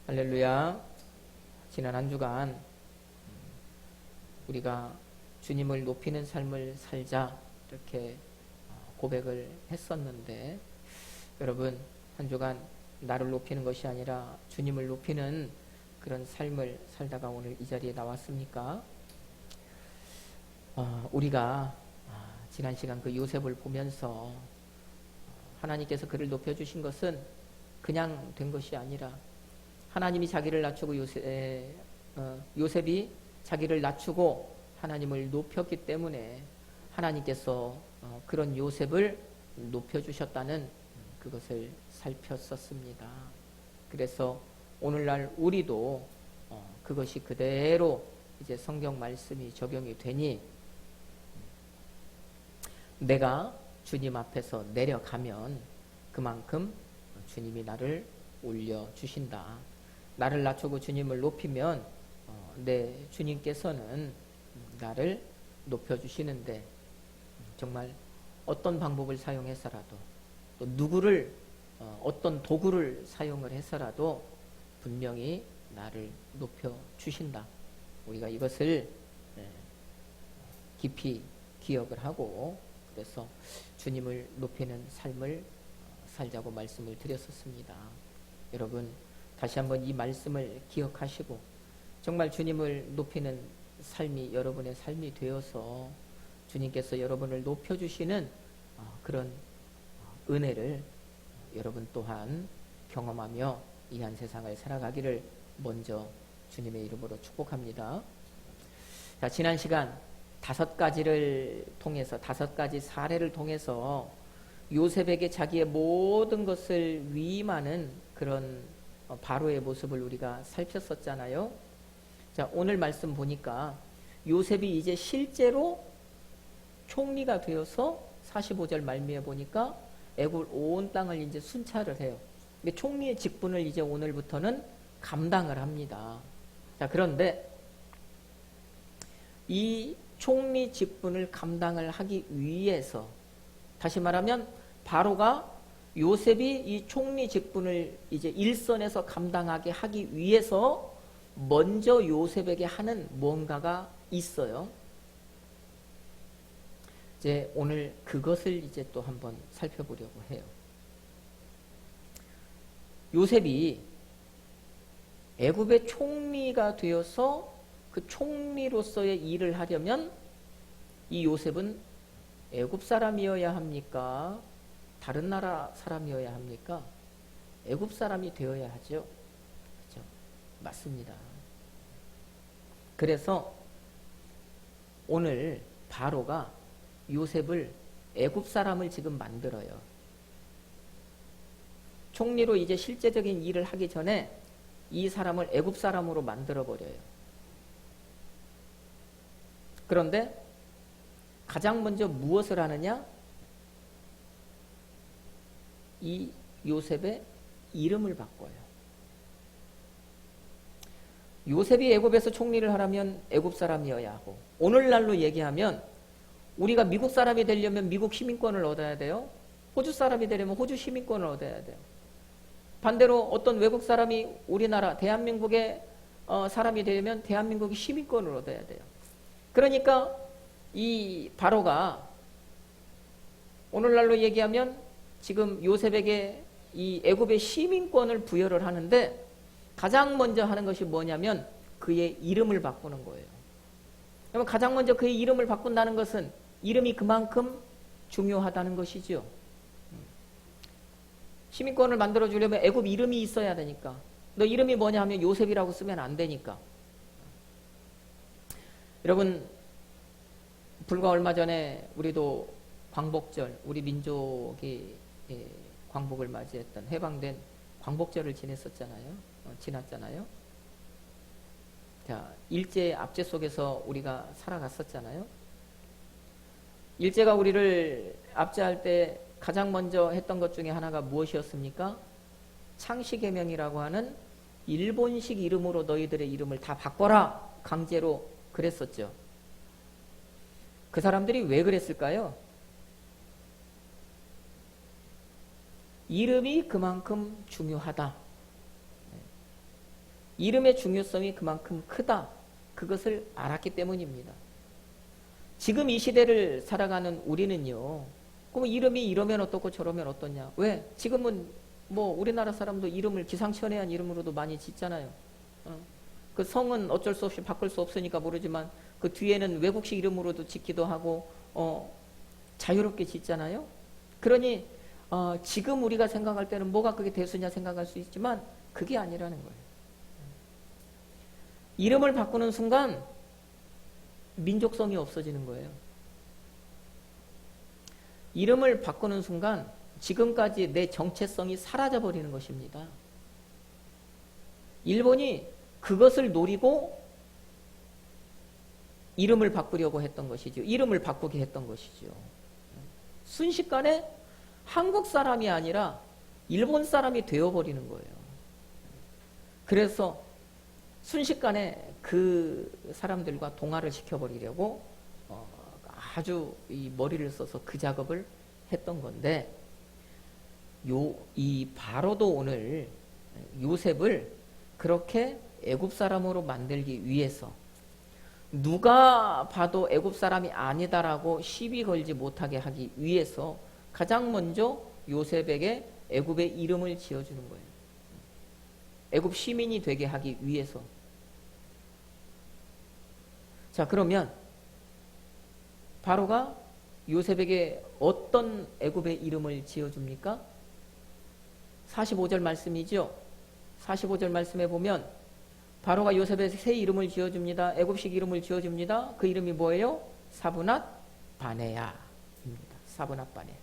할렐루야. 지난 한 주간 우리가 주님을 높이는 삶을 살자 이렇게 고백을 했었는데, 여러분 한 주간 나를 높이는 것이 아니라 주님을 높이는 그런 삶을 살다가 오늘 이 자리에 나왔습니까? 우리가 지난 시간 그 요셉을 보면서 하나님께서 그를 높여주신 것은 그냥 된 것이 아니라 하나님이 자기를 낮추고 요셉이 자기를 낮추고 하나님을 높였기 때문에 하나님께서 그런 요셉을 높여주셨다는 그것을 살폈었습니다. 그래서 오늘날 우리도 그것이 그대로 이제 성경 말씀이 적용이 되니, 내가 주님 앞에서 내려가면 그만큼 주님이 나를 올려주신다. 나를 낮추고 주님을 높이면 내 주님께서는 나를 높여주시는데, 정말 어떤 방법을 사용해서라도 또 누구를 어떤 도구를 사용을 해서라도 분명히 나를 높여주신다. 우리가 이것을 깊이 기억을 하고, 그래서 주님을 높이는 삶을 살자고 말씀을 드렸었습니다. 여러분 다시 한번 이 말씀을 기억하시고 정말 주님을 높이는 삶이 여러분의 삶이 되어서 주님께서 여러분을 높여주시는 그런 은혜를 여러분 또한 경험하며 이 한 세상을 살아가기를 먼저 주님의 이름으로 축복합니다. 자, 지난 시간 5가지를 통해서 5가지 사례를 통해서 요셉에게 자기의 모든 것을 위임하는 그런 바로의 모습을 우리가 살폈었잖아요. 자, 오늘 말씀 보니까 요셉이 이제 실제로 총리가 되어서 45절 말미에 보니까 애굽 온 땅을 이제 순찰을 해요. 총리의 직분을 이제 오늘부터는 감당을 합니다. 자, 그런데 이 총리 직분을 감당을 하기 위해서, 다시 말하면 바로가 요셉이 이 총리 직분을 이제 일선에서 감당하게 하기 위해서 먼저 요셉에게 하는 뭔가가 있어요. 이제 오늘 그것을 이제 또 한번 살펴보려고 해요. 요셉이 애굽의 총리가 되어서 그 총리로서의 일을 하려면 이 요셉은 애굽 사람이어야 합니까? 다른 나라 사람이어야 합니까? 애굽 사람이 되어야 하죠. 그렇죠? 맞습니다. 그래서 오늘 바로가 요셉을 애굽 사람을 지금 만들어요. 총리로 이제 실제적인 일을 하기 전에 이 사람을 애굽 사람으로 만들어 버려요. 그런데 가장 먼저 무엇을 하느냐? 이 요셉의 이름을 바꿔요. 요셉이 애굽에서 총리를 하려면 애굽 사람이어야 하고, 오늘날로 얘기하면 우리가 미국 사람이 되려면 미국 시민권을 얻어야 돼요. 호주 사람이 되려면 호주 시민권을 얻어야 돼요. 반대로 어떤 외국 사람이 우리나라 대한민국의 사람이 되려면 대한민국의 시민권을 얻어야 돼요. 그러니까 이 바로가 오늘날로 얘기하면 지금 요셉에게 이 애굽의 시민권을 부여를 하는데, 가장 먼저 하는 것이 뭐냐면 그의 이름을 바꾸는 거예요. 그러면 가장 먼저 그의 이름을 바꾼다는 것은 이름이 그만큼 중요하다는 것이죠. 시민권을 만들어주려면 애굽 이름이 있어야 되니까. 너 이름이 뭐냐 하면 요셉이라고 쓰면 안 되니까. 여러분, 불과 얼마 전에 우리도 광복절, 우리 민족이 광복을 맞이했던 해방된 광복절을 지났잖아요. 자, 일제 압제 속에서 우리가 살아갔었잖아요. 일제가 우리를 압제할 때 가장 먼저 했던 것 중에 하나가 무엇이었습니까? 창씨개명이라고 하는 일본식 이름으로 너희들의 이름을 다 바꿔라, 강제로 그랬었죠. 그 사람들이 왜 그랬을까요? 이름이 그만큼 중요하다. 이름의 중요성이 그만큼 크다. 그것을 알았기 때문입니다. 지금 이 시대를 살아가는 우리는요. 그럼 이름이 이러면 어떻고 저러면 어떠냐. 왜? 지금은 뭐 우리나라 사람도 이름을 기상천외한 이름으로도 많이 짓잖아요. 그 성은 어쩔 수 없이 바꿀 수 없으니까 모르지만 그 뒤에는 외국식 이름으로도 짓기도 하고 자유롭게 짓잖아요. 그러니 지금 우리가 생각할 때는 뭐가 그게 대수냐 생각할 수 있지만 그게 아니라는 거예요. 이름을 바꾸는 순간 민족성이 없어지는 거예요. 이름을 바꾸는 순간 지금까지 내 정체성이 사라져버리는 것입니다. 일본이 그것을 노리고 이름을 바꾸려고 했던 것이죠. 이름을 바꾸게 했던 것이죠. 순식간에 한국 사람이 아니라 일본 사람이 되어버리는 거예요. 그래서 순식간에 그 사람들과 동화를 시켜버리려고 아주 이 머리를 써서 그 작업을 했던 건데 이 바로도 오늘 요셉을 그렇게 애굽 사람으로 만들기 위해서 누가 봐도 애굽 사람이 아니다라고 시비 걸지 못하게 하기 위해서 가장 먼저 요셉에게 애굽의 이름을 지어주는 거예요. 애굽 시민이 되게 하기 위해서. 자, 그러면 바로가 요셉에게 어떤 애굽의 이름을 지어줍니까? 45절 말씀이죠. 45절 말씀에 보면 바로가 요셉의 새 이름을 지어줍니다. 애굽식 이름을 지어줍니다. 그 이름이 뭐예요? 사브낫 바네야입니다. 사브낫 바네.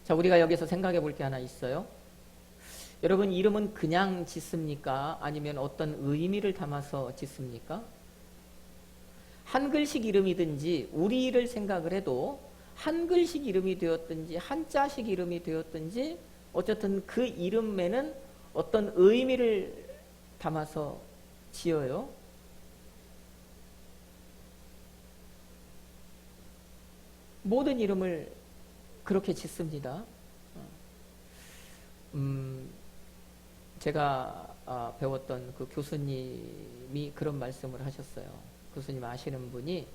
자, 우리가 여기서 생각해 볼 게 하나 있어요. 여러분, 이름은 그냥 짓습니까? 아니면 어떤 의미를 담아서 짓습니까? 한글식 이름이든지 우리를 생각을 해도 한글식 이름이 되었든지 한자식 이름이 되었든지 어쨌든 그 이름에는 어떤 의미를 담아서 지어요. 모든 이름을 그렇게 짓습니다. 제가 배웠던 그 교수님이 그런 말씀을 하셨어요. 교수님 아시는 분이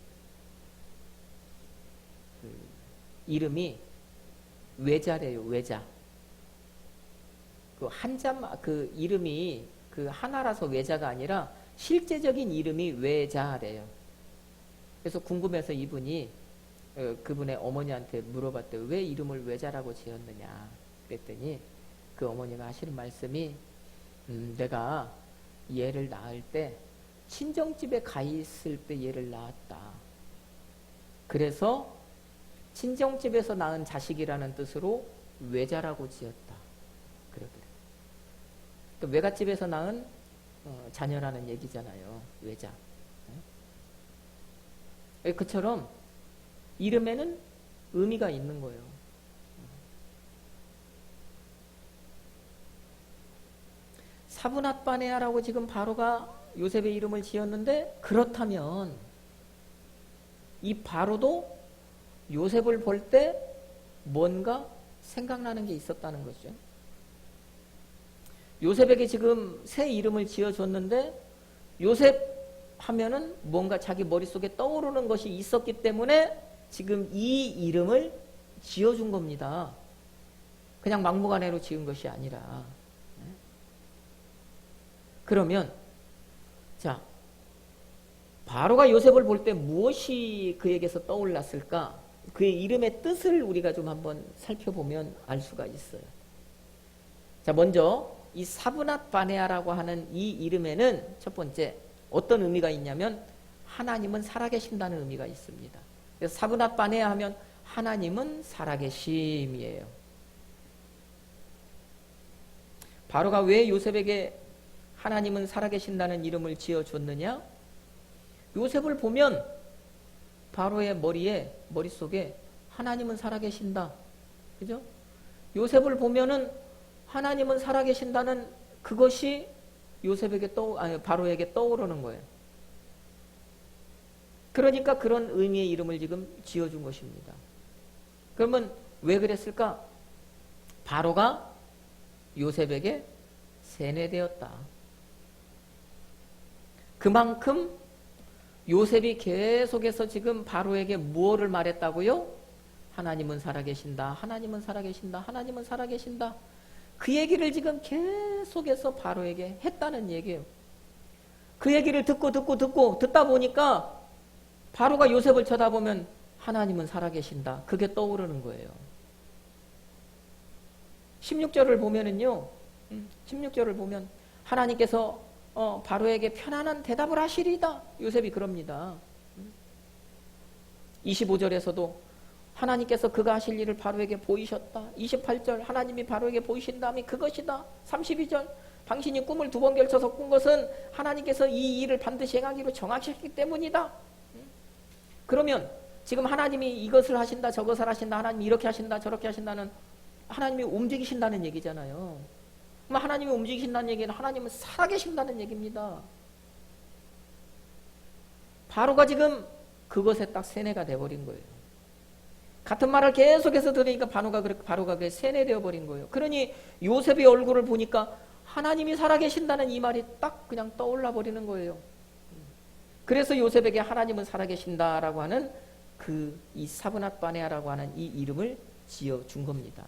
그 이름이 외자래요. 외자. 그 한자 그 이름이 그 하나라서 외자가 아니라 실제적인 이름이 외자래요. 그래서 궁금해서 이분이 그분의 어머니한테 물어봤대요. 왜 이름을 외자라고 지었느냐 그랬더니 그 어머니가 하시는 말씀이 내가 얘를 낳을 때 친정집에 가 있을 때 얘를 낳았다. 그래서 친정집에서 낳은 자식이라는 뜻으로 외자라고 지었다. 그러더래요. 또 외갓집에서 낳은 자녀라는 얘기잖아요. 외자. 그처럼 이름에는 의미가 있는 거예요. 사브낫 바네아라고 지금 바로가 요셉의 이름을 지었는데 그렇다면 이 바로도 요셉을 볼 때 뭔가 생각나는 게 있었다는 거죠. 요셉에게 지금 새 이름을 지어줬는데 요셉 하면은 뭔가 자기 머릿속에 떠오르는 것이 있었기 때문에 지금 이 이름을 지어준 겁니다. 그냥 막무가내로 지은 것이 아니라. 그러면 자, 바로가 요셉을 볼 때 무엇이 그에게서 떠올랐을까? 그의 이름의 뜻을 우리가 좀 한번 살펴보면 알 수가 있어요. 자, 먼저 이 사브낫 바네아라고 하는 이 이름에는 첫 번째 어떤 의미가 있냐면 하나님은 살아계신다는 의미가 있습니다. 그래서 사브낫 바네아 하면 하나님은 살아계심이에요. 바로가 왜 요셉에게 하나님은 살아계신다는 이름을 지어줬느냐? 요셉을 보면 바로의 머릿속에 하나님은 살아계신다. 그죠? 요셉을 보면은 하나님은 살아계신다는 그것이 요셉에게 바로에게 떠오르는 거예요. 그러니까 그런 의미의 이름을 지금 지어준 것입니다. 그러면 왜 그랬을까? 바로가 요셉에게 세뇌되었다. 그만큼 요셉이 계속해서 지금 바로에게 무엇을 말했다고요? 하나님은 살아계신다. 하나님은 살아계신다. 하나님은 살아계신다. 그 얘기를 지금 계속해서 바로에게 했다는 얘기예요. 그 얘기를 듣다 보니까 바로가 요셉을 쳐다보면 하나님은 살아계신다. 그게 떠오르는 거예요. 16절을 보면은요. 16절을 보면 하나님께서 바로에게 편안한 대답을 하시리이다. 요셉이 그럽니다. 25절에서도 하나님께서 그가 하실 일을 바로에게 보이셨다. 28절 하나님이 바로에게 보이신 다음에 그것이다. 32절 당신이 꿈을 2번 결쳐서 꾼 것은 하나님께서 이 일을 반드시 행하기로 정하셨기 때문이다. 그러면 지금 하나님이 이것을 하신다 저것을 하신다 하나님이 이렇게 하신다 저렇게 하신다는 하나님이 움직이신다는 얘기잖아요. 그럼 하나님이 움직이신다는 얘기는 하나님은 살아계신다는 얘기입니다. 바로가 지금 그것에 딱 세뇌가 돼버린 거예요. 같은 말을 계속해서 들으니까 바로가 그 세뇌되어 버린 거예요. 그러니 요셉의 얼굴을 보니까 하나님이 살아계신다는 이 말이 딱 그냥 떠올라 버리는 거예요. 그래서 요셉에게 하나님은 살아계신다라고 하는 이 사브낫 바네아라고 하는 이 이름을 지어준 겁니다.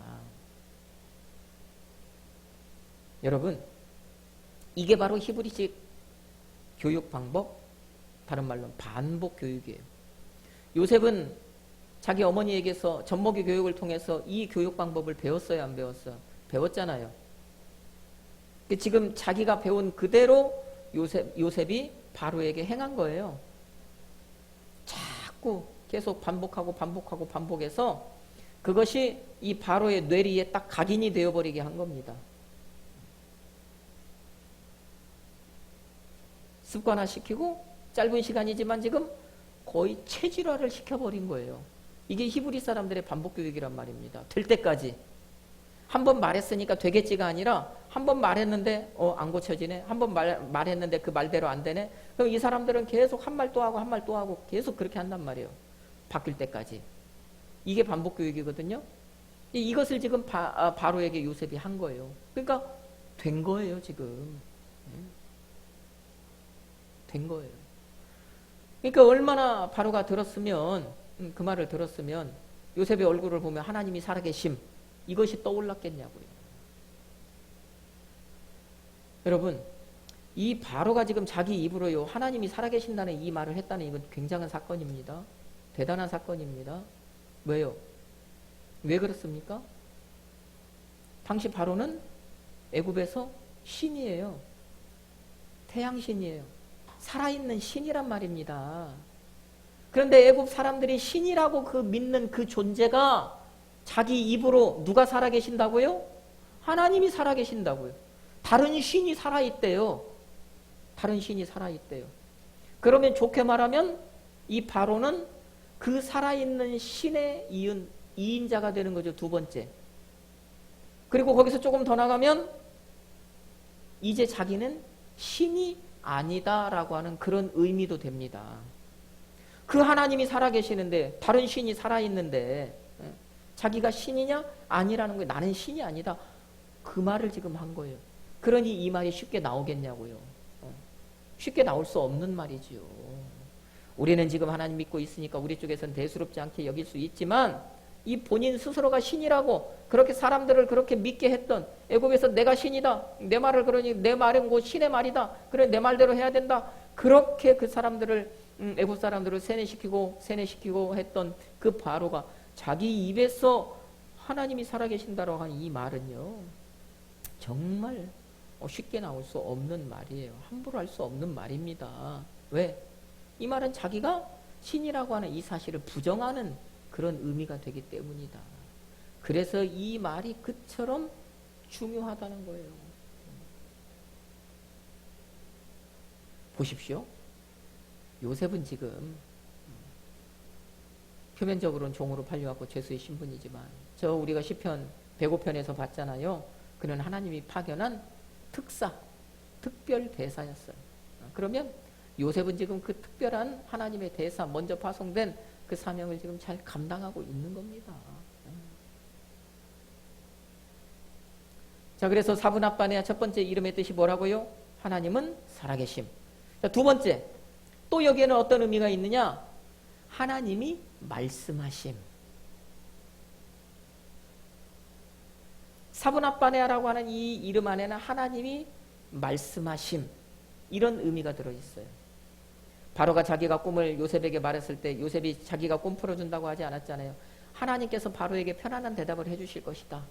여러분, 이게 바로 히브리식 교육 방법, 다른 말로 반복 교육이에요. 요셉은 자기 어머니에게서 젖먹이 교육을 통해서 이 교육 방법을 배웠어요, 안 배웠어요? 배웠잖아요. 지금 자기가 배운 그대로 요셉이 바로에게 행한 거예요. 자꾸 계속 반복해서 그것이 이 바로의 뇌리에 딱 각인이 되어버리게 한 겁니다. 습관화시키고 짧은 시간이지만 지금 거의 체질화를 시켜버린 거예요. 이게 히브리 사람들의 반복교육이란 말입니다. 될 때까지. 한 번 말했으니까 되겠지가 아니라 한 번 말했는데 안 고쳐지네. 한 번 말했는데 그 말대로 안 되네. 그럼 이 사람들은 계속 한 말 또 하고 한 말 또 하고 계속 그렇게 한단 말이에요. 바뀔 때까지. 이게 반복교육이거든요. 이것을 지금 바로에게 요셉이 한 거예요. 그러니까 된 거예요, 지금. 된 거예요. 그러니까 얼마나 바로가 들었으면 그 말을 들었으면 요셉의 얼굴을 보면 하나님이 살아계심 이것이 떠올랐겠냐고요. 여러분, 이 바로가 지금 자기 입으로요 하나님이 살아계신다는 이 말을 했다는 이건 굉장한 사건입니다. 대단한 사건입니다. 왜요? 왜 그렇습니까? 당시 바로는 애굽에서 신이에요. 태양신이에요. 살아있는 신이란 말입니다. 그런데 애굽 사람들이 신이라고 믿는 그 존재가 자기 입으로 누가 살아계신다고요? 하나님이 살아계신다고요. 다른 신이 살아있대요. 다른 신이 살아있대요. 그러면 좋게 말하면 이 바로는 그 살아있는 신에 이은 2인자가 되는 거죠. 두 번째. 그리고 거기서 조금 더 나가면 이제 자기는 신이 아니다라고 하는 그런 의미도 됩니다. 그 하나님이 살아계시는데 다른 신이 살아있는데 자기가 신이냐? 아니라는 거예요. 나는 신이 아니다. 그 말을 지금 한 거예요. 그러니 이 말이 쉽게 나오겠냐고요. 쉽게 나올 수 없는 말이지요. 우리는 지금 하나님 믿고 있으니까 우리 쪽에서는 대수롭지 않게 여길 수 있지만 이 본인 스스로가 신이라고 그렇게 사람들을 그렇게 믿게 했던 애굽에서 내가 신이다. 내 말을 그러니 내 말은 곧 신의 말이다. 그래 내 말대로 해야 된다. 그렇게 그 사람들을 애굽 사람들을 세뇌시키고 했던 그 바로가 자기 입에서 하나님이 살아계신다라고 하는 이 말은요. 정말 쉽게 나올 수 없는 말이에요. 함부로 할 수 없는 말입니다. 왜? 이 말은 자기가 신이라고 하는 이 사실을 부정하는 그런 의미가 되기 때문이다. 그래서 이 말이 그처럼 중요하다는 거예요. 보십시오. 요셉은 지금 표면적으로는 종으로 팔려갖고 죄수의 신분이지만 저 우리가 시편 105편에서 봤잖아요. 그는 하나님이 파견한 특별 대사였어요. 그러면 요셉은 지금 그 특별한 하나님의 대사 먼저 파송된 그 사명을 지금 잘 감당하고 있는 겁니다. 자, 그래서 사분합반의 첫 번째 이름의 뜻이 뭐라고요? 하나님은 살아계심. 자, 두 번째, 또 여기에는 어떤 의미가 있느냐? 하나님이 말씀하심. 사분합반에라고 하는 이 이름 안에는 하나님이 말씀하심, 이런 의미가 들어있어요. 바로가 자기가 꿈을 요셉에게 말했을 때 요셉이 자기가 꿈 풀어준다고 하지 않았잖아요. 하나님께서 바로에게 편안한 대답을 해주실 것이다.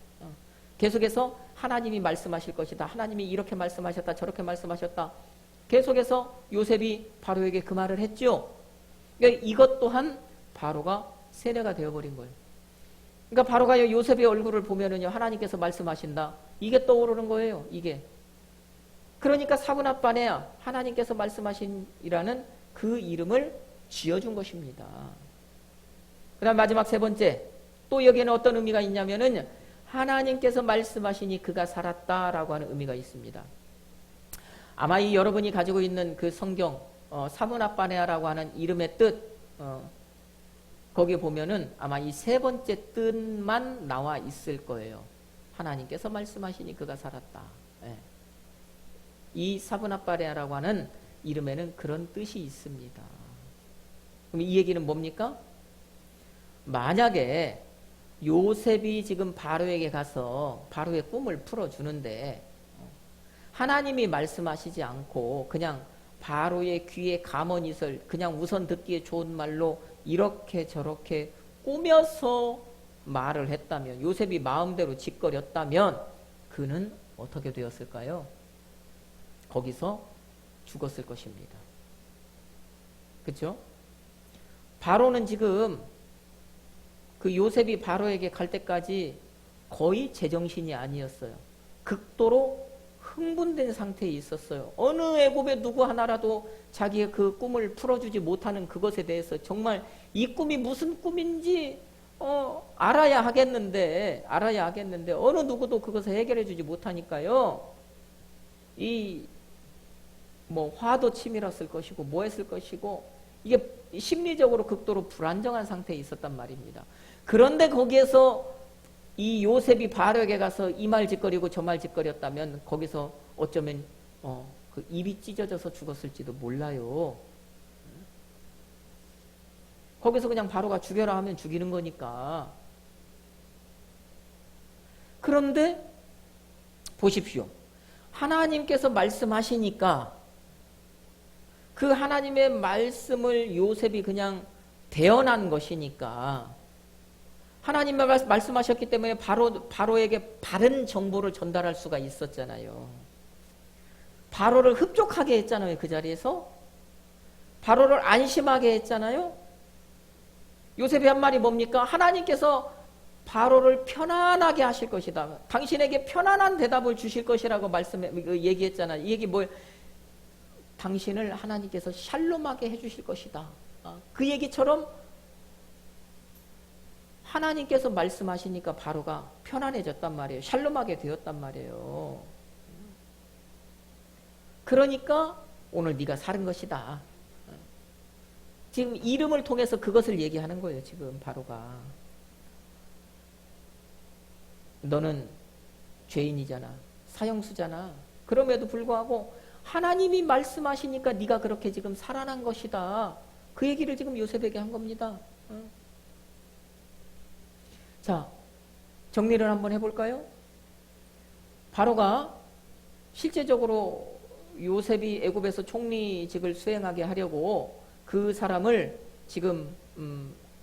계속해서 하나님이 말씀하실 것이다. 하나님이 이렇게 말씀하셨다. 저렇게 말씀하셨다. 계속해서 요셉이 바로에게 그 말을 했죠. 그러니까 이것 또한 바로가 세뇌가 되어버린 거예요. 그러니까 바로가 요셉의 얼굴을 보면은요, 하나님께서 말씀하신다. 이게 떠오르는 거예요. 이게. 그러니까 사분합반에 하나님께서 말씀하신이라는 그 이름을 지어준 것입니다. 그 다음 마지막 세 번째, 또 여기에는 어떤 의미가 있냐면은 하나님께서 말씀하시니 그가 살았다라고 하는 의미가 있습니다. 아마 이 여러분이 가지고 있는 그 성경 사분합바네아라고 하는 이름의 뜻, 거기에 보면은 아마 이 세 번째 뜻만 나와 있을 거예요. 하나님께서 말씀하시니 그가 살았다. 예. 이 사분합바네아라고 하는 이름에는 그런 뜻이 있습니다. 그럼 이 얘기는 뭡니까? 만약에 요셉이 지금 바로에게 가서 바로의 꿈을 풀어주는데 하나님이 말씀하시지 않고 그냥 바로의 귀에 가머니설, 그냥 우선 듣기에 좋은 말로 이렇게 저렇게 꾸며서 말을 했다면, 요셉이 마음대로 짓거렸다면 그는 어떻게 되었을까요? 거기서 죽었을 것입니다. 그렇죠? 바로는 지금 그 요셉이 바로에게 갈 때까지 거의 제정신이 아니었어요. 극도로 흥분된 상태에 있었어요. 어느 애굽의 누구 하나라도 자기의 그 꿈을 풀어주지 못하는 그것에 대해서 정말 이 꿈이 무슨 꿈인지 알아야 하겠는데 어느 누구도 그것을 해결해주지 못하니까요. 이 뭐 화도 치밀었을 것이고 뭐 했을 것이고 이게 심리적으로 극도로 불안정한 상태에 있었단 말입니다. 그런데 거기에서 이 요셉이 바로에게 가서 이 말 짓거리고 저 말 짓거렸다면 거기서 어쩌면 그 입이 찢어져서 죽었을지도 몰라요. 거기서 그냥 바로가 죽여라 하면 죽이는 거니까. 그런데 보십시오. 하나님께서 말씀하시니까 그 하나님의 말씀을 요셉이 그냥 대언한 것이니까 하나님이 말씀하셨기 때문에 바로에게 바른 정보를 전달할 수가 있었잖아요. 바로를 흡족하게 했잖아요. 그 자리에서. 바로를 안심하게 했잖아요. 요셉이 한 말이 뭡니까? 하나님께서 바로를 편안하게 하실 것이다. 당신에게 편안한 대답을 주실 것이라고 얘기했잖아요. 이 얘기 뭐예요? 당신을 하나님께서 샬롬하게 해주실 것이다. 그 얘기처럼 하나님께서 말씀하시니까 바로가 편안해졌단 말이에요. 샬롬하게 되었단 말이에요. 그러니까 오늘 네가 살은 것이다. 지금 이름을 통해서 그것을 얘기하는 거예요. 지금 바로가. 너는 죄인이잖아. 사형수잖아. 그럼에도 불구하고 하나님이 말씀하시니까 네가 그렇게 지금 살아난 것이다. 그 얘기를 지금 요셉에게 한 겁니다. 자, 정리를 한번 해볼까요? 바로가 실제적으로 요셉이 애굽에서 총리직을 수행하게 하려고 그 사람을 지금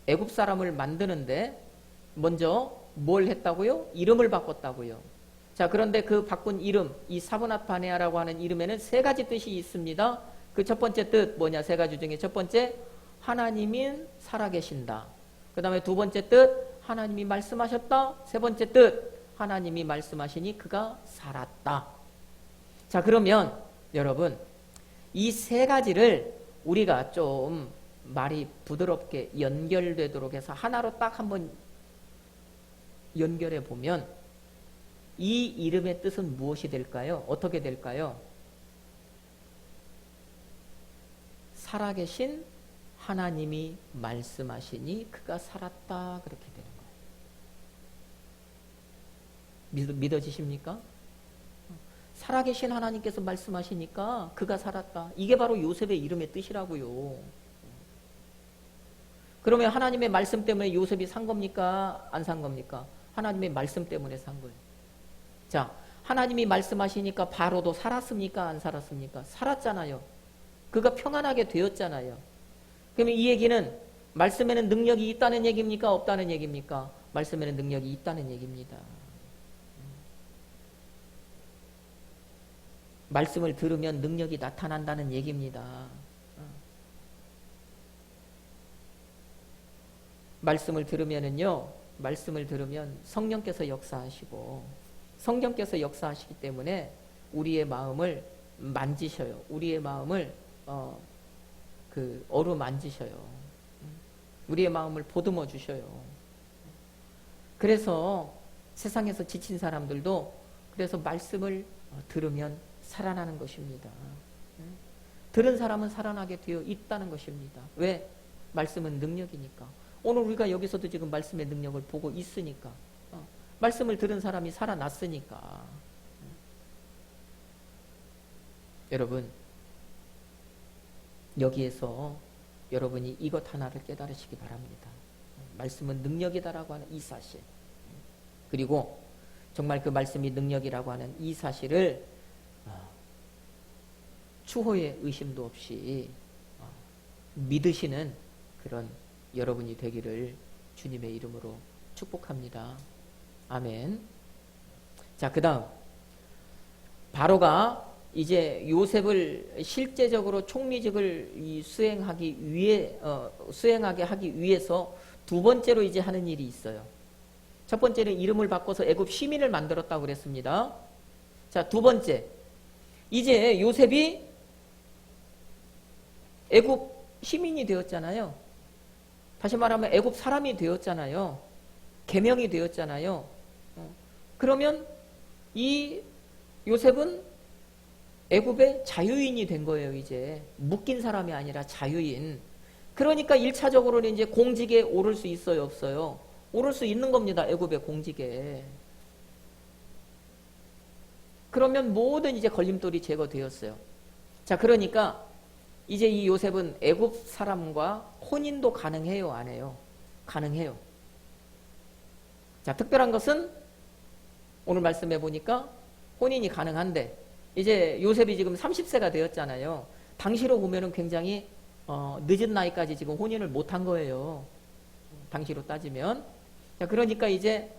애굽 사람을 만드는데 먼저 뭘 했다고요? 이름을 바꿨다고요. 자, 그런데 그 바꾼 이름, 이 사브낫바네아라고 하는 이름에는 세 가지 뜻이 있습니다. 그 첫 번째 뜻 뭐냐? 세 가지 중에 첫 번째, 하나님이 살아계신다. 그 다음에 두 번째 뜻, 하나님이 말씀하셨다. 세 번째 뜻, 하나님이 말씀하시니 그가 살았다. 자, 그러면 여러분 이 세 가지를 우리가 좀 말이 부드럽게 연결되도록 해서 하나로 딱 한번 연결해 보면 이 이름의 뜻은 무엇이 될까요? 어떻게 될까요? 살아계신 하나님이 말씀하시니 그가 살았다. 그렇게 되는 거예요. 믿어지십니까? 살아계신 하나님께서 말씀하시니까 그가 살았다. 이게 바로 요셉의 이름의 뜻이라고요. 그러면 하나님의 말씀 때문에 요셉이 산 겁니까? 안 산 겁니까? 하나님의 말씀 때문에 산 거예요. 자, 하나님이 말씀하시니까 바로도 살았습니까? 안 살았습니까? 살았잖아요. 그가 평안하게 되었잖아요. 그러면 이 얘기는 말씀에는 능력이 있다는 얘기입니까? 없다는 얘기입니까? 말씀에는 능력이 있다는 얘기입니다. 말씀을 들으면 능력이 나타난다는 얘기입니다. 말씀을 들으면은요, 말씀을 들으면 성령께서 역사하시고, 성령께서 역사하시기 때문에 우리의 마음을 만지셔요. 우리의 마음을 어루만지셔요. 우리의 마음을 보듬어 주셔요. 그래서 세상에서 지친 사람들도 그래서 말씀을 들으면 살아나는 것입니다. 들은 사람은 살아나게 되어 있다는 것입니다. 왜? 말씀은 능력이니까. 오늘 우리가 여기서도 지금 말씀의 능력을 보고 있으니까. 말씀을 들은 사람이 살아났으니까. 여러분, 여기에서 여러분이 이것 하나를 깨달으시기 바랍니다. 말씀은 능력이다라고 하는 이 사실. 그리고 정말 그 말씀이 능력이라고 하는 이 사실을 추호의 의심도 없이 믿으시는 그런 여러분이 되기를 주님의 이름으로 축복합니다. 아멘. 자, 그 다음 바로가 이제 요셉을 실제적으로 총리직을 수행하게 하기 위해서 두 번째로 이제 하는 일이 있어요. 첫 번째는 이름을 바꿔서 애굽 시민을 만들었다고 그랬습니다. 자, 두 번째, 이제 요셉이 애굽 시민이 되었잖아요. 다시 말하면 애굽 사람이 되었잖아요. 계명이 되었잖아요. 그러면 이 요셉은 애굽의 자유인이 된 거예요. 이제 묶인 사람이 아니라 자유인. 그러니까 1차적으로는 이제 공직에 오를 수 있어요, 없어요? 오를 수 있는 겁니다. 애굽의 공직에. 그러면 모든 이제 걸림돌이 제거되었어요. 자, 그러니까 이제 이 요셉은 애굽 사람과 혼인도 가능해요, 안 해요? 가능해요. 자, 특별한 것은 오늘 말씀해 보니까 혼인이 가능한데 이제 요셉이 지금 30세가 되었잖아요. 당시로 보면은 굉장히 늦은 나이까지 지금 혼인을 못한 거예요. 당시로 따지면. 자, 그러니까 이제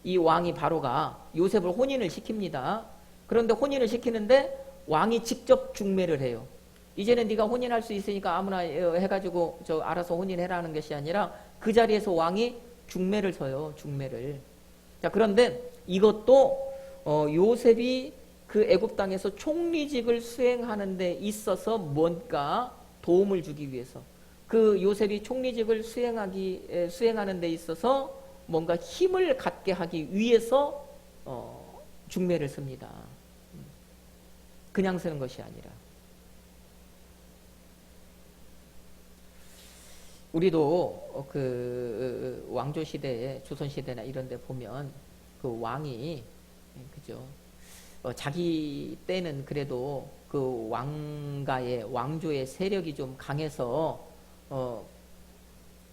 이 왕이 바로가 요셉을 혼인을 시킵니다. 그런데 혼인을 시키는데 왕이 직접 중매를 해요. 이제는 네가 혼인할 수 있으니까 아무나 해가지고 저 알아서 혼인해라는 것이 아니라 그 자리에서 왕이 중매를 서요. 중매를. 자, 그런데 이것도 요셉이 그 애굽 땅에서 총리직을 수행하는 데 있어서 뭔가 도움을 주기 위해서, 그 요셉이 총리직을 수행하는 데 있어서 뭔가 힘을 갖게 하기 위해서 중매를 씁니다. 그냥 쓰는 것이 아니라. 우리도 그 왕조 시대에, 조선 시대나 이런 데 보면 그 왕이, 그죠? 자기 때는 그래도 그 왕조의 세력이 좀 강해서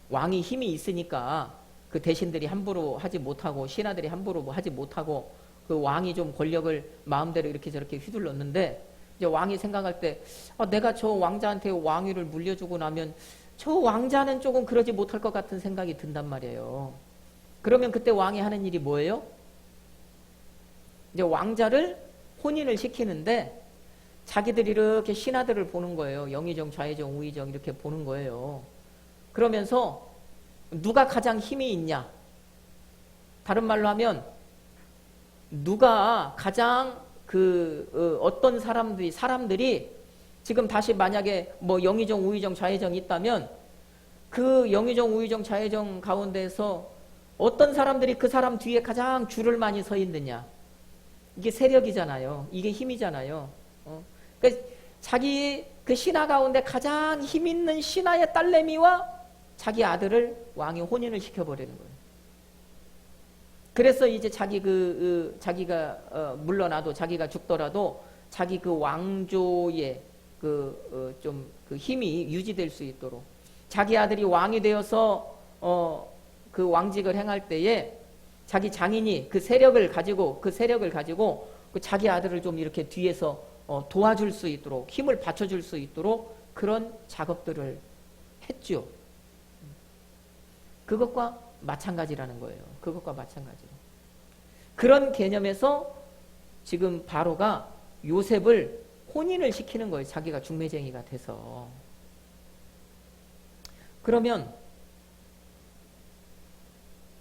왕이 힘이 있으니까 그 대신들이 함부로 하지 못하고 신하들이 함부로 하지 못하고 그 왕이 좀 권력을 마음대로 이렇게 저렇게 휘둘렀는데, 이제 왕이 생각할 때 내가 저 왕자한테 왕위를 물려주고 나면 저 왕자는 조금 그러지 못할 것 같은 생각이 든단 말이에요. 그러면 그때 왕이 하는 일이 뭐예요? 이제 왕자를 혼인을 시키는데 자기들이 이렇게 신하들을 보는 거예요. 영의정, 좌의정, 우의정 이렇게 보는 거예요. 그러면서 누가 가장 힘이 있냐? 다른 말로 하면 누가 가장 어떤 사람들이 지금 다시 만약에 뭐 영의정, 우의정, 좌의정이 있다면 그 영의정, 우의정, 좌의정 가운데서 어떤 사람들이 그 사람 뒤에 가장 줄을 많이 서 있느냐? 이게 세력이잖아요. 이게 힘이잖아요. 그러니까 자기 그 신하 가운데 가장 힘 있는 신하의 딸내미와 자기 아들을 왕이 혼인을 시켜버리는 거예요. 그래서 이제 자기가 물러나도 자기가 죽더라도 자기 그 왕조의 좀 그 힘이 유지될 수 있도록 자기 아들이 왕이 되어서 그 왕직을 행할 때에 자기 장인이 그 세력을 가지고 그 자기 아들을 좀 이렇게 뒤에서 도와줄 수 있도록 힘을 받쳐줄 수 있도록 그런 작업들을 했죠. 그것과 마찬가지라는 거예요. 그것과 마찬가지로. 그런 개념에서 지금 바로가 요셉을 혼인을 시키는 거예요. 자기가 중매쟁이가 돼서. 그러면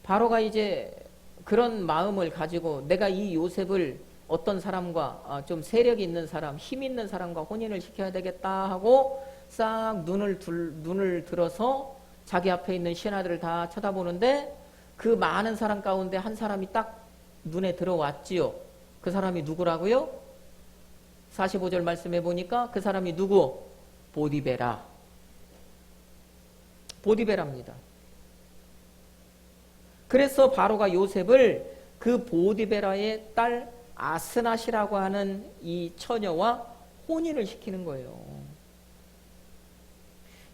바로가 이제 그런 마음을 가지고 내가 이 요셉을 어떤 사람과 좀 세력 있는 사람, 힘 있는 사람과 혼인을 시켜야 되겠다 하고 싹 눈을 들어서 자기 앞에 있는 신하들을 다 쳐다보는데 그 많은 사람 가운데 한 사람이 딱 눈에 들어왔지요. 그 사람이 누구라고요? 45절 말씀해 보니까 그 사람이 누구? 보디베라. 보디베라입니다. 그래서 바로가 요셉을 그 보디베라의 딸 아스낫이라고 하는 이 처녀와 혼인을 시키는 거예요.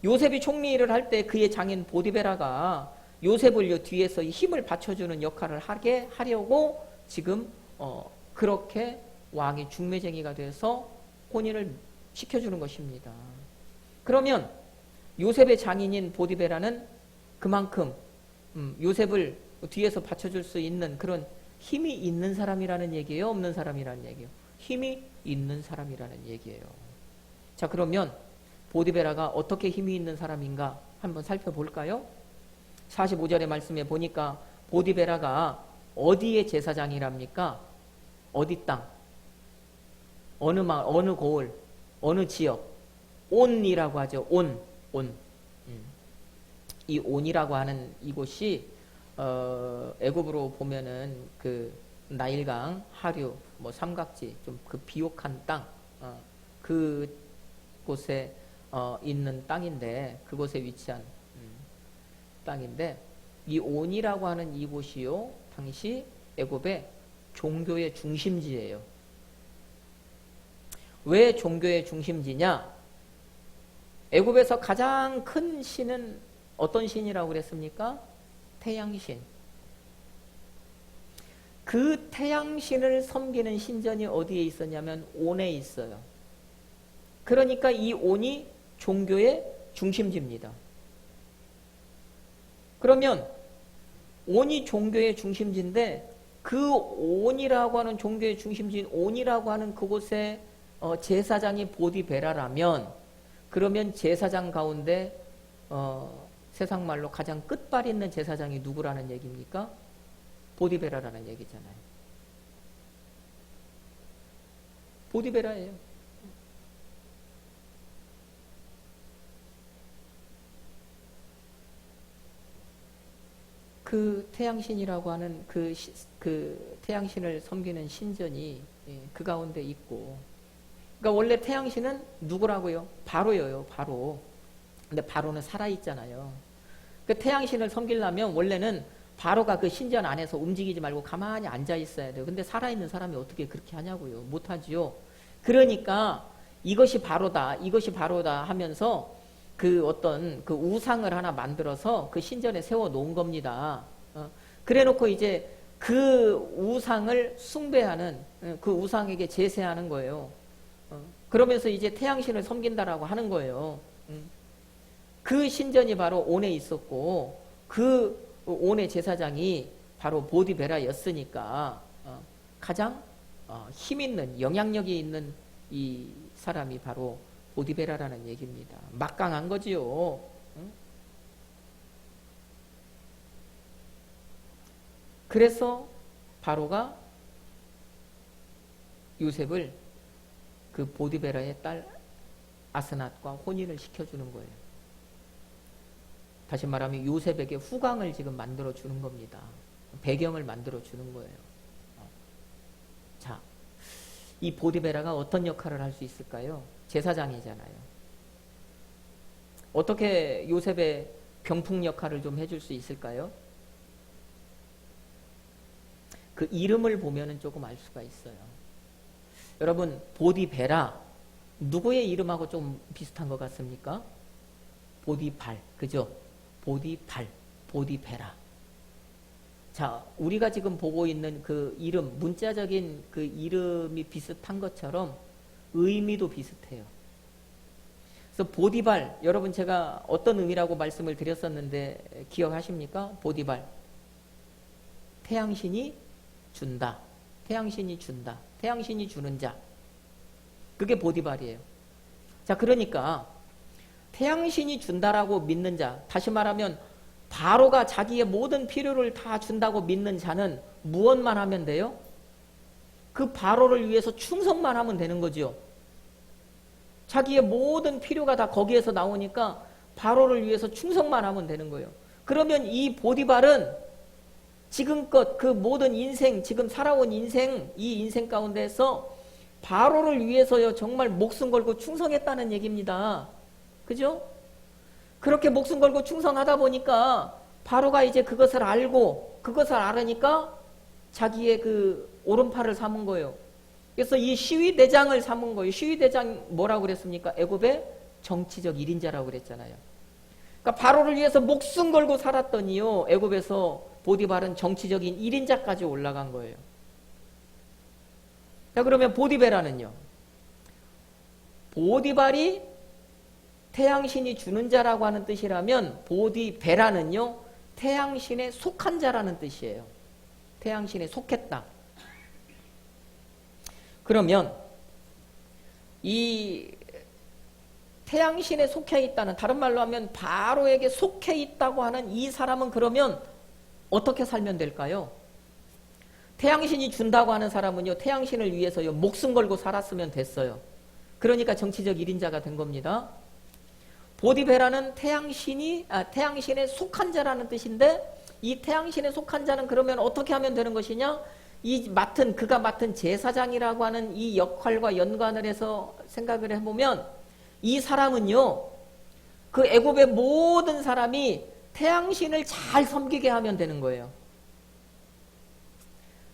요셉이 총리를 할 때 그의 장인 보디베라가 요셉을 뒤에서 힘을 받쳐주는 역할을 하려고 지금 그렇게 왕이 중매쟁이가 돼서 혼인을 시켜주는 것입니다. 그러면 요셉의 장인인 보디베라는 그만큼 요셉을 뒤에서 받쳐줄 수 있는 그런 힘이 있는 사람이라는 얘기예요? 없는 사람이라는 얘기예요? 힘이 있는 사람이라는 얘기예요. 자, 그러면 보디베라가 어떻게 힘이 있는 사람인가 한번 살펴볼까요? 45절의 말씀에 보니까 보디베라가 어디의 제사장이랍니까? 어디 땅? 어느 마을, 어느 고을, 어느 지역? 온이라고 하죠. 온. 이 온이라고 하는 이곳이 애굽으로 보면은 그 나일강, 하류, 뭐 삼각지, 좀 그 비옥한 땅, 그곳에 있는 땅인데, 그곳에 위치한 땅인데, 이 온이라고 하는 이곳이요, 당시 애굽의 종교의 중심지예요. 왜 종교의 중심지냐? 애굽에서 가장 큰 신은 어떤 신이라고 그랬습니까? 태양신. 그 태양신을 섬기는 신전이 어디에 있었냐면 온에 있어요. 그러니까 이 온이 종교의 중심지입니다. 그러면 온이 종교의 중심지인데 그 온이라고 하는 종교의 중심지인 온이라고 하는 그곳에 제사장이 보디베라라면 그러면 제사장 가운데 세상 말로 가장 끝발 있는 제사장이 누구라는 얘기입니까? 보디베라라는 얘기잖아요. 보디베라예요. 그 태양신이라고 하는 그 태양신을 섬기는 신전이 그 가운데 있고, 그러니까 원래 태양신은 누구라고요? 바로예요, 바로. 근데 바로는 살아있잖아요. 그 태양신을 섬기려면 원래는 바로가 그 신전 안에서 움직이지 말고 가만히 앉아 있어야 돼요. 근데 살아있는 사람이 어떻게 그렇게 하냐고요. 못하지요. 그러니까 이것이 바로다 하면서 그 어떤 그 우상을 하나 만들어서 그 신전에 세워 놓은 겁니다. 그래 놓고 이제 그 우상을 숭배하는, 그 우상에게 제세하는 거예요. 그러면서 이제 태양신을 섬긴다라고 하는 거예요. 그 신전이 바로 온에 있었고 그 온의 제사장이 바로 보디베라였으니까 가장 힘 있는, 영향력이 있는 이 사람이 바로 보디베라라는 얘기입니다. 막강한 거지요. 그래서 바로가 요셉을 그 보디베라의 딸 아스낫과 혼인을 시켜주는 거예요. 다시 말하면 요셉에게 후광을 지금 만들어 주는 겁니다. 배경을 만들어 주는 거예요. 자, 이 보디베라가 어떤 역할을 할 수 있을까요? 제사장이잖아요. 어떻게 요셉의 병풍 역할을 좀 해줄 수 있을까요? 그 이름을 보면은 조금 알 수가 있어요. 여러분, 보디베라, 누구의 이름하고 좀 비슷한 것 같습니까? 보디발, 그죠? 보디발, 보디베라. 자, 우리가 지금 보고 있는 그 이름, 문자적인 그 이름이 비슷한 것처럼 의미도 비슷해요. 그래서 보디발, 여러분 제가 어떤 의미라고 말씀을 드렸었는데 기억하십니까? 보디발. 태양신이 준다. 태양신이 준다. 태양신이 주는 자. 그게 보디발이에요. 자, 그러니까 태양신이 준다라고 믿는 자, 다시 말하면 바로가 자기의 모든 필요를 다 준다고 믿는 자는 무엇만 하면 돼요? 그 바로를 위해서 충성만 하면 되는 거죠. 자기의 모든 필요가 다 거기에서 나오니까 바로를 위해서 충성만 하면 되는 거예요. 그러면 이 보디발은 지금껏 그 모든 인생, 지금 살아온 인생, 이 인생 가운데서 바로를 위해서요, 정말 목숨 걸고 충성했다는 얘기입니다. 그죠? 그렇게 목숨 걸고 충성하다 보니까 바로가 이제 그것을 알고, 그것을 알으니까 자기의 그 오른팔을 삼은 거예요. 그래서 이 시위대장을 삼은 거예요. 시위대장 뭐라고 그랬습니까? 애굽의 정치적 1인자라고 그랬잖아요. 그러니까 바로를 위해서 목숨 걸고 살았더니요, 애굽에서 보디발은 정치적인 1인자까지 올라간 거예요. 자, 그러면 보디베라는요, 보디발이 태양신이 주는 자라고 하는 뜻이라면 보디베라는요, 태양신에 속한 자라는 뜻이에요. 태양신에 속했다. 그러면 이 태양신에 속해 있다는, 다른 말로 하면 바로에게 속해 있다고 하는 이 사람은 그러면 어떻게 살면 될까요? 태양신이 준다고 하는 사람은요, 태양신을 위해서요, 목숨 걸고 살았으면 됐어요. 그러니까 정치적 1인자가 된 겁니다. 보디베라는 태양신에 속한 자라는 뜻인데, 이 태양신에 속한 자는 그러면 어떻게 하면 되는 것이냐? 그가 맡은 제사장이라고 하는 이 역할과 연관을 해서 생각을 해보면, 이 사람은요, 그 애굽의 모든 사람이 태양신을 잘 섬기게 하면 되는 거예요.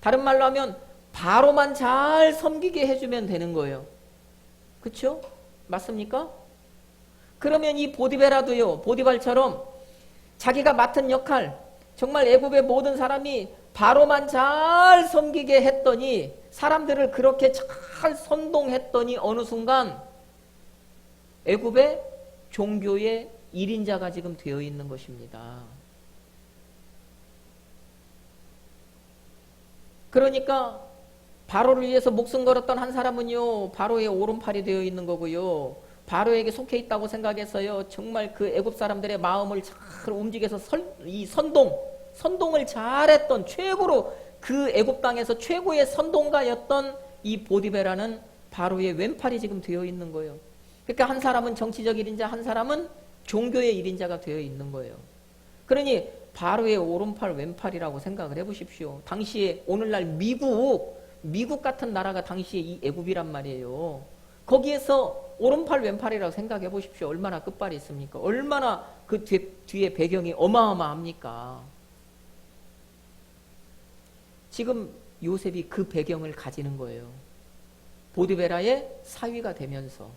다른 말로 하면 바로만 잘 섬기게 해주면 되는 거예요. 그렇죠? 맞습니까? 그러면 이 보디베라도요, 보디발처럼 자기가 맡은 역할, 정말 애굽의 모든 사람이 바로만 잘 섬기게 했더니, 사람들을 그렇게 잘 선동했더니 어느 순간 애굽의 종교의 1인자가 지금 되어 있는 것입니다. 그러니까 바로를 위해서 목숨 걸었던 한 사람은요, 바로의 오른팔이 되어 있는 거고요, 바로에게 속해 있다고 생각해서요, 정말 그 애굽 사람들의 마음을 잘 움직여서 이 선동을 잘했던, 최고로 그 애굽 땅에서 최고의 선동가였던 이 보디베라는 바로의 왼팔이 지금 되어 있는 거예요. 그러니까 한 사람은 정치적 1인자, 한 사람은 종교의 1인자가 되어 있는 거예요. 그러니 바로의 오른팔 왼팔이라고 생각을 해보십시오. 당시에 오늘날 미국 같은 나라가 당시에 이 애굽이란 말이에요. 거기에서 오른팔 왼팔이라고 생각해 보십시오. 얼마나 끝발이 있습니까? 얼마나 그 뒤에 배경이 어마어마합니까? 지금 요셉이 그 배경을 가지는 거예요. 보디베라의 사위가 되면서.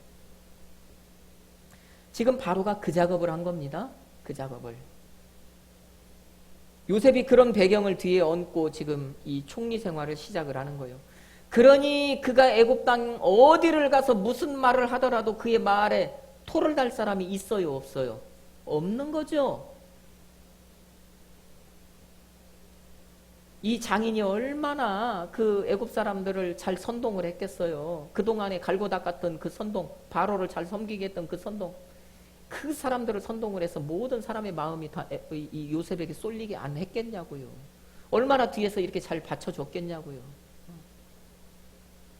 지금 바로가 그 작업을 한 겁니다. 그 작업을. 요셉이 그런 배경을 뒤에 얹고 지금 이 총리 생활을 시작을 하는 거예요. 그러니 그가 애굽 땅 어디를 가서 무슨 말을 하더라도 그의 말에 토를 달 사람이 있어요, 없어요? 없는 거죠. 이 장인이 얼마나 그 애굽 사람들을 잘 선동을 했겠어요. 그동안에 갈고 닦았던 그 선동, 바로를 잘 섬기게 했던 그 선동, 그 사람들을 선동을 해서 모든 사람의 마음이 다 이 요셉에게 쏠리게 안 했겠냐고요. 얼마나 뒤에서 이렇게 잘 받쳐줬겠냐고요.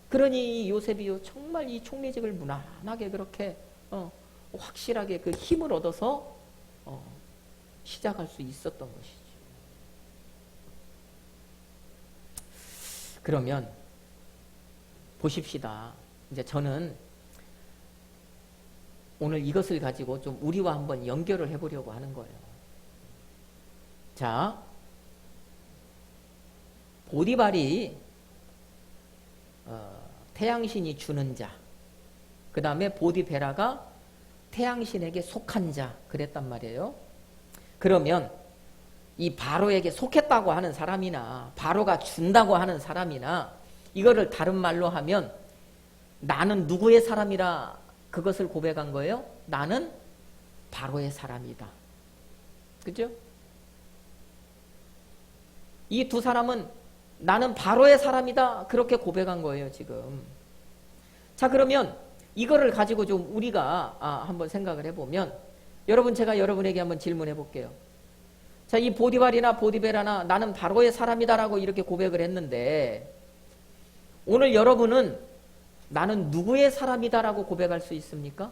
그러니 요셉이요, 정말 이 총리직을 무난하게 그렇게 확실하게 그 힘을 얻어서 시작할 수 있었던 것이죠. 그러면 보십시다. 이제 저는 오늘 이것을 가지고 좀 우리와 한번 연결을 해보려고 하는 거예요. 자, 보디발이 태양신이 주는 자, 그 다음에 보디베라가 태양신에게 속한 자 그랬단 말이에요. 그러면 이 바로에게 속했다고 하는 사람이나 바로가 준다고 하는 사람이나 이거를 다른 말로 하면 나는 누구의 사람이라 그것을 고백한 거예요? 나는 바로의 사람이다. 그죠? 이 두 사람은 나는 바로의 사람이다 그렇게 고백한 거예요 지금. 자, 그러면 이거를 가지고 좀 우리가 한번 생각을 해보면, 여러분, 제가 여러분에게 한번 질문해 볼게요. 자, 이 보디발이나 보디베라나 나는 바로의 사람이다라고 이렇게 고백을 했는데, 오늘 여러분은 나는 누구의 사람이다라고 고백할 수 있습니까?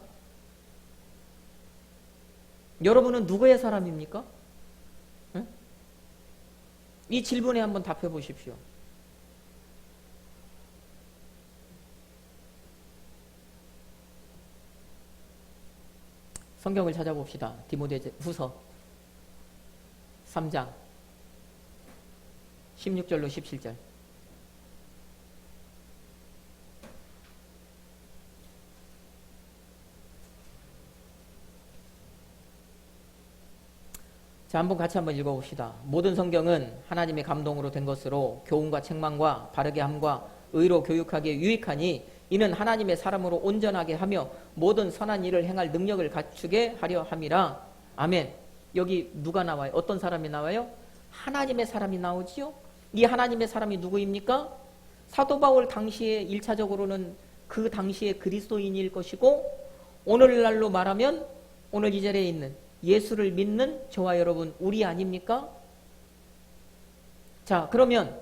여러분은 누구의 사람입니까? 응? 이 질문에 한번 답해 보십시오. 성경을 찾아봅시다. 디모데후서 3장 16절로 17절. 자, 한번 같이 한번 읽어봅시다. 모든 성경은 하나님의 감동으로 된 것으로 교훈과 책망과 바르게 함과 의로 교육하기에 유익하니 이는 하나님의 사람으로 온전하게 하며 모든 선한 일을 행할 능력을 갖추게 하려 함이라. 아멘. 여기 누가 나와요? 어떤 사람이 나와요? 하나님의 사람이 나오지요? 이 하나님의 사람이 누구입니까? 사도 바울 당시에 1차적으로는 그 당시에 그리스도인일 것이고, 오늘날로 말하면 오늘 이 자리에 있는 예수를 믿는 저와 여러분, 우리 아닙니까? 자, 그러면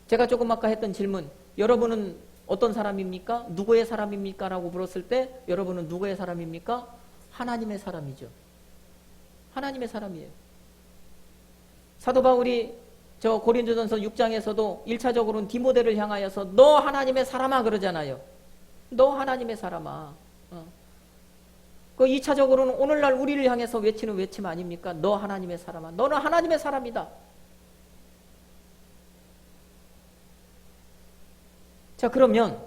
제가 조금 아까 했던 질문, 여러분은 어떤 사람입니까? 누구의 사람입니까? 라고 물었을 때 여러분은 누구의 사람입니까? 하나님의 사람이죠. 하나님의 사람이에요. 사도 바울이 저 고린도전서 6장에서도 1차적으로는 디모데를 향하여서 너 하나님의 사람아 그러잖아요. 너 하나님의 사람아. 그 2차적으로는 오늘날 우리를 향해서 외치는 외침 아닙니까? 너 하나님의 사람아. 너는 하나님의 사람이다. 자, 그러면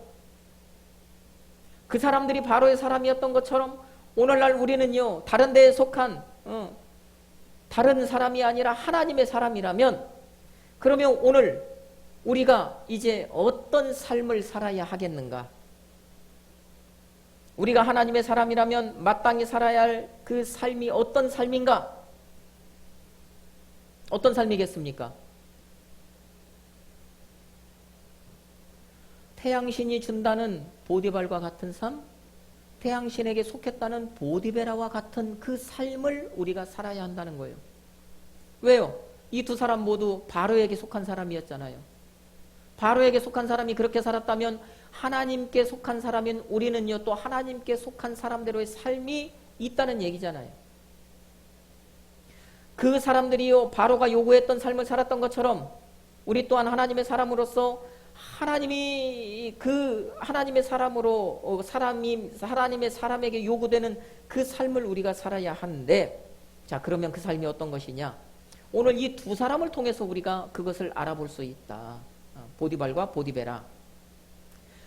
그 사람들이 바로의 사람이었던 것처럼 오늘날 우리는요, 다른 데에 속한 다른 사람이 아니라 하나님의 사람이라면, 그러면 오늘 우리가 이제 어떤 삶을 살아야 하겠는가? 우리가 하나님의 사람이라면 마땅히 살아야 할 그 삶이 어떤 삶인가? 어떤 삶이겠습니까? 태양신이 준다는 보디발과 같은 삶, 태양신에게 속했다는 보디베라와 같은 그 삶을 우리가 살아야 한다는 거예요. 왜요? 이 두 사람 모두 바로에게 속한 사람이었잖아요. 바로에게 속한 사람이 그렇게 살았다면 하나님께 속한 사람인 우리는요, 또 하나님께 속한 사람대로의 삶이 있다는 얘기잖아요. 그 사람들이요, 바로가 요구했던 삶을 살았던 것처럼 우리 또한 하나님의 사람으로서 하나님이 그 하나님의 사람으로 하나님의 사람에게 요구되는 그 삶을 우리가 살아야 하는데, 자, 그러면 그 삶이 어떤 것이냐? 오늘 이 두 사람을 통해서 우리가 그것을 알아볼 수 있다. 보디발과 보디베라.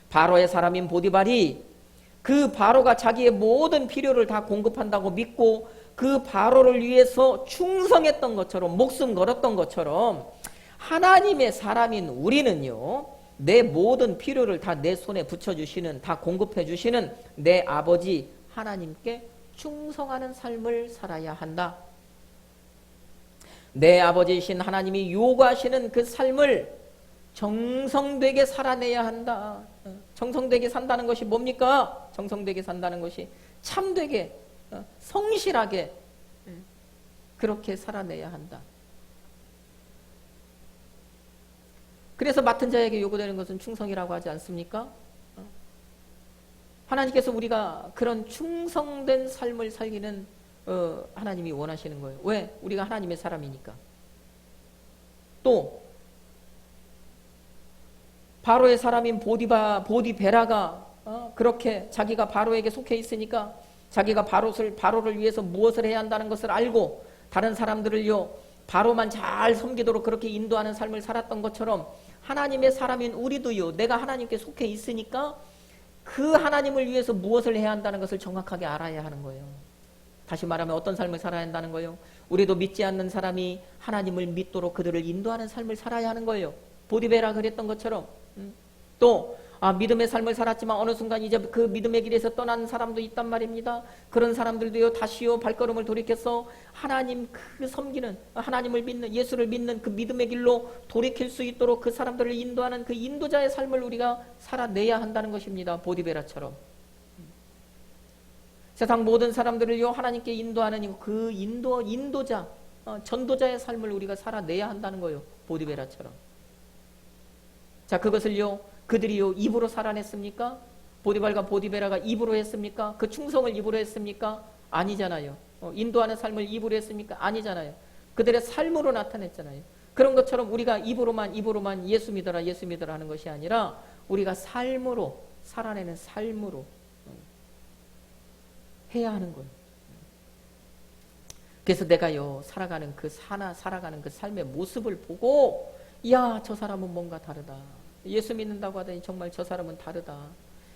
바로의 사람인 보디발이 그 바로가 자기의 모든 필요를 다 공급한다고 믿고 그 바로를 위해서 충성했던 것처럼, 목숨 걸었던 것처럼, 하나님의 사람인 우리는요, 내 모든 필요를 다 내 손에 붙여주시는, 다 공급해주시는 내 아버지 하나님께 충성하는 삶을 살아야 한다. 내 아버지이신 하나님이 요구하시는 그 삶을 정성되게 살아내야 한다. 정성되게 산다는 것이 뭡니까? 정성되게 산다는 것이 참되게, 성실하게 그렇게 살아내야 한다. 그래서 맡은 자에게 요구되는 것은 충성이라고 하지 않습니까? 하나님께서 우리가 그런 충성된 삶을 살기는 하나님이 원하시는 거예요. 왜? 우리가 하나님의 사람이니까. 또 바로의 사람인 보디베라가 그렇게 자기가 바로에게 속해 있으니까 자기가 바로를 위해서 무엇을 해야 한다는 것을 알고 다른 사람들을요, 바로만 잘 섬기도록 그렇게 인도하는 삶을 살았던 것처럼 하나님의 사람인 우리도요, 내가 하나님께 속해 있으니까 그 하나님을 위해서 무엇을 해야 한다는 것을 정확하게 알아야 하는 거예요. 다시 말하면 어떤 삶을 살아야 한다는 거예요? 우리도 믿지 않는 사람이 하나님을 믿도록 그들을 인도하는 삶을 살아야 하는 거예요. 보디베라 그랬던 것처럼. 또 믿음의 삶을 살았지만 어느 순간 이제 그 믿음의 길에서 떠난 사람도 있단 말입니다. 그런 사람들도요, 다시요 발걸음을 돌이켜서 하나님 그 섬기는, 하나님을 믿는, 예수를 믿는 그 믿음의 길로 돌이킬 수 있도록 그 사람들을 인도하는 그 인도자의 삶을 우리가 살아내야 한다는 것입니다. 보디베라처럼. 세상 모든 사람들을요, 하나님께 인도하는 그 인도자, 전도자의 삶을 우리가 살아내야 한다는 거예요. 보디베라처럼. 자, 그것을요, 그들이요, 입으로 살아냈습니까? 보디발과 보디베라가 입으로 했습니까? 그 충성을 입으로 했습니까? 아니잖아요. 인도하는 삶을 입으로 했습니까? 아니잖아요. 그들의 삶으로 나타냈잖아요. 그런 것처럼 우리가 입으로만 예수 믿어라 하는 것이 아니라 우리가 삶으로, 살아내는 삶으로 해야 하는 거예요. 그래서 내가요, 살아가는 그 삶의 모습을 보고, 이야, 저 사람은 뭔가 다르다. 예수 믿는다고 하더니 정말 저 사람은 다르다.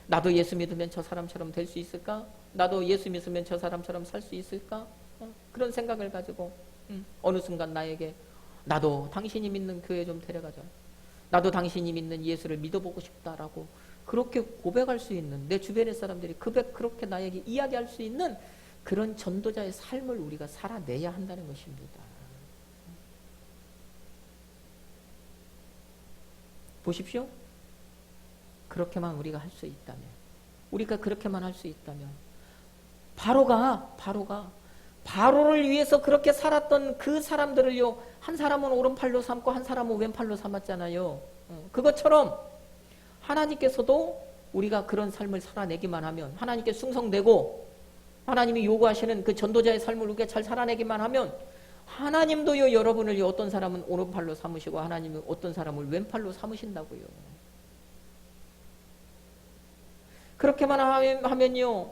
나도 예수 믿으면 저 사람처럼 될 수 있을까? 나도 예수 믿으면 저 사람처럼 살 수 있을까? 그런 생각을 가지고 어느 순간 나에게 나도 당신이 믿는 교회 좀 데려가자. 나도 당신이 믿는 예수를 믿어보고 싶다라고 그렇게 고백할 수 있는, 내 주변의 사람들이 그렇게 나에게 이야기할 수 있는 그런 전도자의 삶을 우리가 살아내야 한다는 것입니다. 보십시오. 그렇게만 우리가 할 수 있다면, 우리가 그렇게만 할 수 있다면, 바로를 위해서 그렇게 살았던 그 사람들을요, 한 사람은 오른팔로 삼고 한 사람은 왼팔로 삼았잖아요. 그것처럼 하나님께서도 우리가 그런 삶을 살아내기만 하면, 하나님께 충성되고 하나님이 요구하시는 그 전도자의 삶을 우리가 잘 살아내기만 하면, 하나님도요, 여러분을요, 어떤 사람은 오른팔로 삼으시고 하나님은 어떤 사람을 왼팔로 삼으신다고요. 그렇게만 하면요,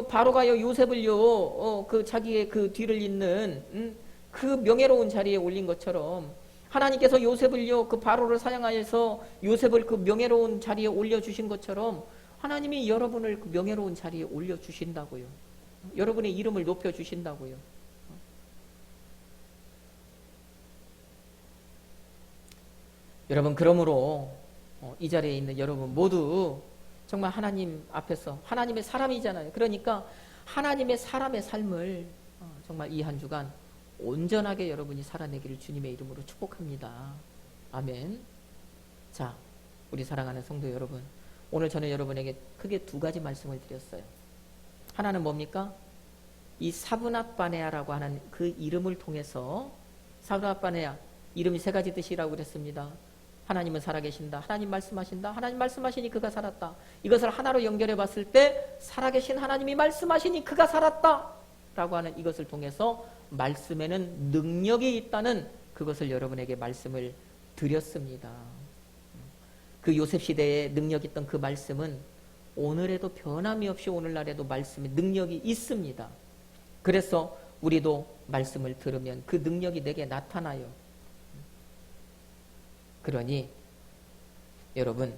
바로가요, 요셉을요, 그 자기의 그 뒤를 잇는 그 명예로운 자리에 올린 것처럼 하나님께서 요셉을요, 그 바로를 사용하여서 요셉을 그 명예로운 자리에 올려주신 것처럼 하나님이 여러분을 그 명예로운 자리에 올려주신다고요. 여러분의 이름을 높여주신다고요. 여러분, 그러므로 이 자리에 있는 여러분 모두 정말 하나님 앞에서, 하나님의 사람이잖아요. 그러니까 하나님의 사람의 삶을 정말 이 한 주간 온전하게 여러분이 살아내기를 주님의 이름으로 축복합니다. 아멘. 자, 우리 사랑하는 성도 여러분, 오늘 저는 여러분에게 크게 두 가지 말씀을 드렸어요. 하나는 뭡니까? 이 사브낫바네아라고 하는 그 이름을 통해서, 사브낫바네아, 이름이 세 가지 뜻이라고 그랬습니다. 하나님은 살아계신다. 하나님 말씀하신다. 하나님 말씀하시니 그가 살았다. 이것을 하나로 연결해 봤을 때 살아계신 하나님이 말씀하시니 그가 살았다 라고 하는 이것을 통해서 말씀에는 능력이 있다는 그것을 여러분에게 말씀을 드렸습니다. 그 요셉 시대에 능력 있던 그 말씀은 오늘에도 변함이 없이 오늘날에도 말씀에 능력이 있습니다. 그래서 우리도 말씀을 들으면 그 능력이 내게 나타나요. 그러니 여러분,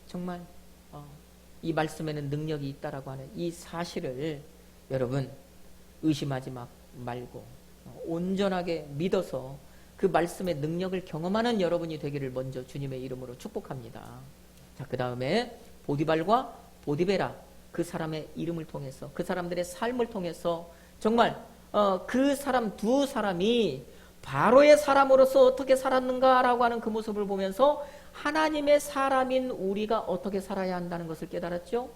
정말 이 말씀에는 능력이 있다라고 하는 이 사실을 여러분 의심하지 말고 온전하게 믿어서 그 말씀의 능력을 경험하는 여러분이 되기를 먼저 주님의 이름으로 축복합니다. 자, 그 다음에 보디발과 보디베라, 그 사람의 이름을 통해서, 그 사람들의 삶을 통해서 정말 그 사람 두 사람이 바로의 사람으로서 어떻게 살았는가라고 하는 그 모습을 보면서 하나님의 사람인 우리가 어떻게 살아야 한다는 것을 깨달았죠.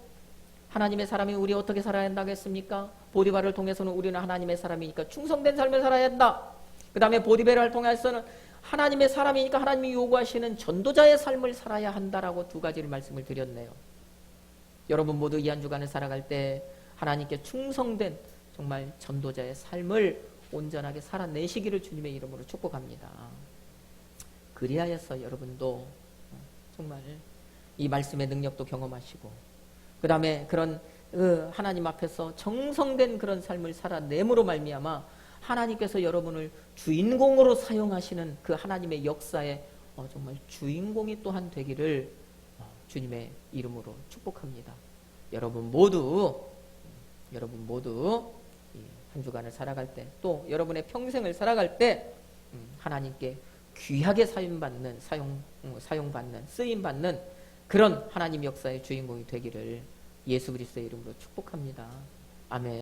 하나님의 사람인 우리 어떻게 살아야 한다고 했습니까? 보디발을 통해서는 우리는 하나님의 사람이니까 충성된 삶을 살아야 한다. 그 다음에 보디베라를 통해서는 하나님의 사람이니까 하나님이 요구하시는 전도자의 삶을 살아야 한다라고 두 가지를 말씀을 드렸네요. 여러분 모두 이 한 주간을 살아갈 때 하나님께 충성된 정말 전도자의 삶을 온전하게 살아내시기를 주님의 이름으로 축복합니다. 그리하여서 여러분도 정말 이 말씀의 능력도 경험하시고, 그 다음에 그런 하나님 앞에서 정성된 그런 삶을 살아냄으로 말미암아 하나님께서 여러분을 주인공으로 사용하시는 그 하나님의 역사에 정말 주인공이 또한 되기를 주님의 이름으로 축복합니다. 여러분 모두 한 주간을 살아갈 때, 또 여러분의 평생을 살아갈 때 하나님께 귀하게 사용받는, 쓰임받는 그런 하나님 역사의 주인공이 되기를 예수 그리스도의 이름으로 축복합니다. 아멘.